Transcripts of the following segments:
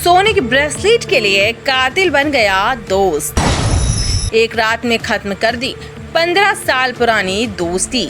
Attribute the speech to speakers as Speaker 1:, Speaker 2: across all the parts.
Speaker 1: सोने की ब्रेसलेट के लिए कातिल बन गया दोस्त। एक रात में खत्म कर दी 15 साल पुरानी दोस्ती।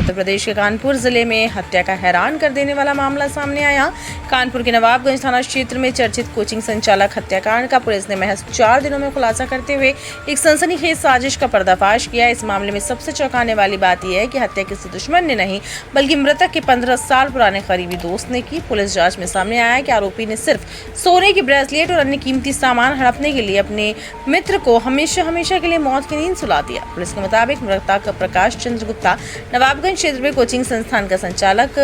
Speaker 1: उत्तर प्रदेश के कानपुर जिले में हत्या का हैरान कर देने वाला मामला सामने आया। कानपुर के नवाबगंज थाना क्षेत्र में चर्चित कोचिंग संचालक हत्याकांड का पुलिस ने महज 4 दिनों में खुलासा करते हुए एक सनसनीखेज साजिश का पर्दाफाश किया। इस मामले में सबसे चौंकाने वाली बात यह है कि हत्या किसी दुश्मन ने नहीं बल्कि मृतक के 15 साल पुराने करीबी दोस्त ने की। पुलिस जांच में सामने आया कि आरोपी ने सिर्फ सोने की ब्रेसलेट और अन्य कीमती सामान हड़पने के लिए अपने मित्र को हमेशा के लिए मौत की नींद सुला दिया। पुलिस के मुताबिक मृतक प्रकाश चंद्र गुप्ता नवाबगंज क्षेत्र में कोचिंग संस्थान का संचालक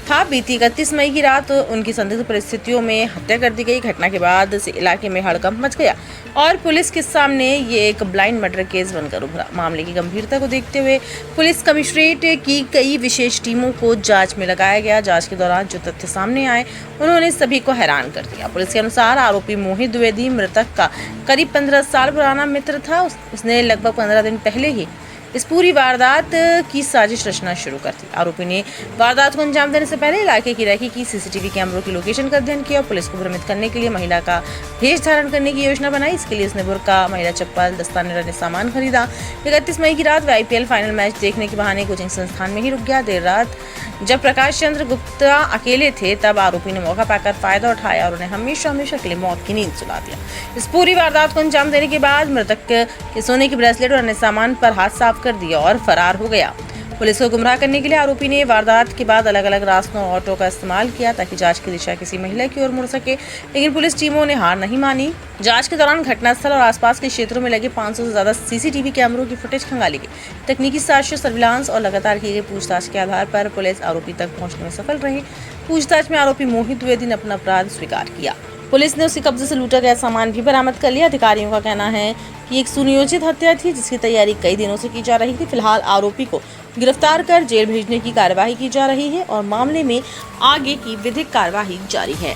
Speaker 1: था। बीती 31 मई की रात उनकी संदिग्ध परिस्थितियों में हत्या कर दी गई। घटना के बाद से इलाके में हड़कंप मच गया और पुलिस के सामने ये एक ब्लाइंड मर्डर केस बनकर उभरा। मामले की गंभीरता को देखते हुए पुलिस कमिश्नरेट की कई विशेष टीमों को जांच में लगाया गया। जांच के दौरान जो तथ्य सामने आए उन्होंने सभी को हैरान कर दिया। पुलिस के अनुसार आरोपी मोहित द्विवेदी मृतक का करीब 15 साल पुराना मित्र था। उसने लगभग 15 दिन पहले ही इस पूरी वारदात की साजिश रचना शुरू कर दी। आरोपी ने वारदात को अंजाम देने से पहले इलाके की रेकी की, सीसीटीवी कैमरों की लोकेशन का अध्ययन किया और पुलिस को भ्रमित करने के लिए महिला का भेष धारण करने की योजना बनाई। इसके लिए उसने बुर्का, महिला चप्पल, दस्ताने अन्य सामान खरीदा। 31 मई की रात वह IPL फाइनल मैच देखने के बहाने कोचिंग संस्थान में ही रुक गया। देर रात जब प्रकाश चंद्र गुप्ता अकेले थे तब आरोपी ने मौका पाकर फायदा उठाया और उन्हें हमेशा के लिए मौत की नींद सुला दिया। इस पूरी वारदात को अंजाम देने के बाद मृतक के सोने की ब्रेसलेट और अन्य सामान पर हाथ साफ कर दिया और फरार हो गया। पुलिस को गुमराह करने के लिए आरोपी ने वारदात के बाद अलग अलग रास्तों और ऑटो का इस्तेमाल किया ताकि जांच की दिशा किसी महिला की ओर मुड़ सके, लेकिन पुलिस टीमों ने हार नहीं मानी। जांच के दौरान घटनास्थल और आसपास के क्षेत्रों में लगे 500 से ज्यादा CCTV कैमरों की फुटेज खंगाली गई। तकनीकी साक्ष्य, सर्विलांस और लगातार की गई पूछताछ के आधार पर पुलिस आरोपी तक पहुंचने में सफल रही। पूछताछ में आरोपी मोहित द्विवेदी ने अपना अपराध स्वीकार किया। पुलिस ने उसके कब्जे से लूटा गया सामान भी बरामद कर लिया। अधिकारियों का कहना है कि एक सुनियोजित हत्या थी जिसकी तैयारी कई दिनों से की जा रही थी। फिलहाल आरोपी को गिरफ्तार कर जेल भेजने की कार्यवाही की जा रही है और मामले में आगे की विधिक कार्यवाही जारी है।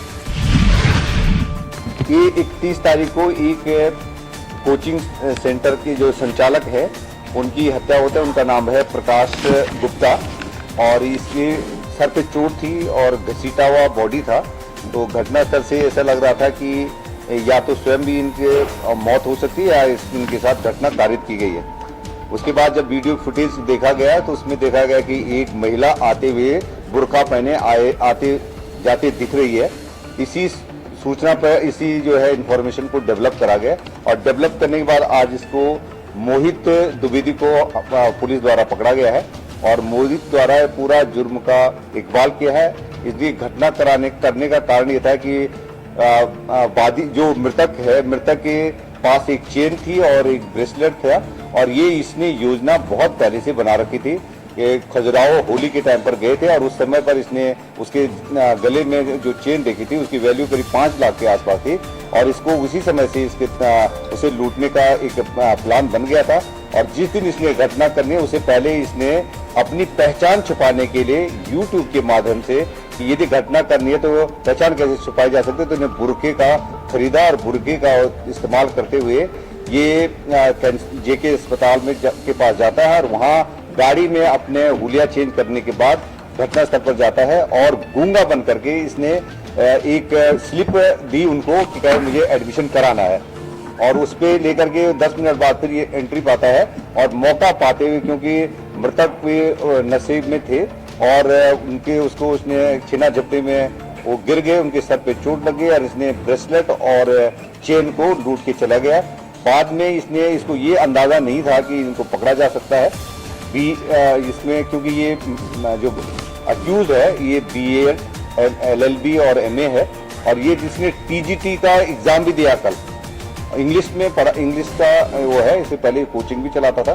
Speaker 2: ये 31 तारीख को एक कोचिंग सेंटर के जो संचालक है उनकी हत्या होता है। उनका नाम है प्रकाश गुप्ता और इसके सर पे चोट थी और घसीटा हुआ बॉडी था। तो घटनास्थल से ऐसा लग रहा था कि या तो स्वयं भी इनके मौत हो सकती है या इनके साथ घटना कारित की गई है। उसके बाद जब वीडियो फुटेज देखा गया तो उसमें देखा गया कि एक महिला आते हुए बुर्का पहने आते जाते दिख रही है। इसी सूचना पर इसी जो है इंफॉर्मेशन को डेवलप करा गया और डेवलप करने के बाद आज इसको मोहित द्विवेदी को पुलिस द्वारा पकड़ा गया है और मोहित द्वारा पूरा जुर्म का इकबाल किया है। इसलिए घटना करने का कारण ये था कि वादी जो मृतक है, मृतक के पास एक चेन थी और एक ब्रेसलेट था और ये इसने योजना बहुत पहले से बना रखी थी। ये खजुराहो होली के टाइम पर गए थे और उस समय पर इसने उसके गले में जो चेन देखी थी उसकी वैल्यू करीब 5 लाख के आसपास थी और इसको उसी समय से उसे लूटने का एक प्लान बन गया था। और जिस दिन इसने घटना करनी है उससे पहले इसने अपनी पहचान छुपाने के लिए YouTube के माध्यम से कि यदि घटना करनी है तो पहचान कैसे छुपाई जा सकती है तो इन्हें बुर्के का खरीदा और बुर्के का इस्तेमाल करते हुए ये JK अस्पताल में के पास जाता है और वहाँ गाड़ी में अपने हुलिया चेंज करने के बाद घटनास्थल पर जाता है और गूंगा बन करके इसने एक स्लिप दी उनको कि मुझे एडमिशन कराना है और उस पे लेकर के 10 मिनट बाद फिर ये एंट्री पाता है और मौका पाते हुए क्योंकि मृतक भी नशे में थे और उसको उसने छीना झपटी में वो गिर गए, उनके सर पे चोट लग गई और इसने ब्रेसलेट और चेन को लूट के चला गया। बाद में इसको ये अंदाजा नहीं था कि इनको पकड़ा जा सकता है इसमें, क्योंकि ये जो अक्यूज है ये BA, LLB और MA है और ये जिसने TGT का एग्जाम भी दिया कल, इंग्लिश में पढ़ा, इंग्लिश का वो है, इससे पहले कोचिंग भी चलाता था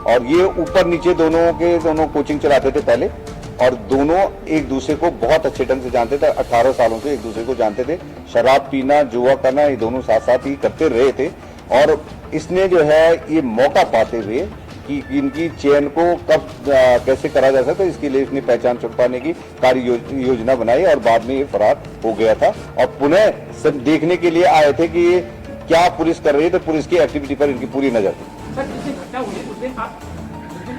Speaker 2: और ये ऊपर नीचे दोनों कोचिंग चलाते थे पहले और दोनों एक दूसरे को बहुत अच्छे ढंग से जानते थे। 18 सालों से एक दूसरे को जानते थे। शराब पीना, जुआ करना ये दोनों साथ साथ ही करते रहे थे और इसने जो है ये मौका पाते हुए कि इनकी चेन को कब कैसे करा जा सकता है इसके लिए इसने पहचान छुपाने की कार्य योजना बनाई और बाद में ये फरार हो गया था और पुनः सब देखने के लिए आए थे कि क्या पुलिस कर रही है। तो पुलिस की एक्टिविटी पर इनकी पूरी नजर थी।
Speaker 3: सर, जिस दिन घटना हुई उस दिन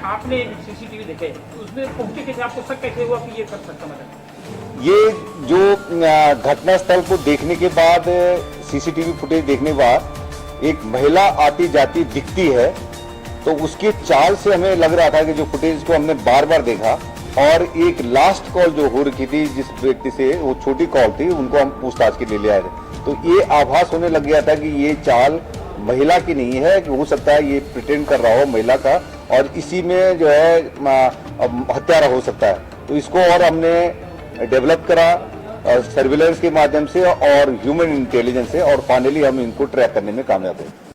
Speaker 3: आपने CCTV देखे, उसमें पहुंचे कैसे, आपको शक कैसे हुआ कि ये कर सकता मतलब?
Speaker 2: ये जो घटना स्थल को देखने के बाद, सीसीटीवी फुटेज देखने के बाद एक महिला आती जाती दिखती है, तो उसके चाल से हमें लग रहा था कि जो फुटेज को हमने बार बार देखा, और एक लास्ट कॉल जो हो रखी थी जिस व्यक्ति से, वो छोटी कॉल थी, उनको हम पूछताछ के लिए ले आए थे, तो ये आभास होने लग गया था कि ये चाल महिला की नहीं है, कि हो सकता है ये प्रिटेंड कर रहा हो महिला का, और इसी में जो है हत्यारा हो सकता है। तो इसको और हमने डेवलप करा सर्विलेंस के माध्यम से और ह्यूमन इंटेलिजेंस से, और फाइनली हम इनको ट्रैक करने में कामयाब हुए।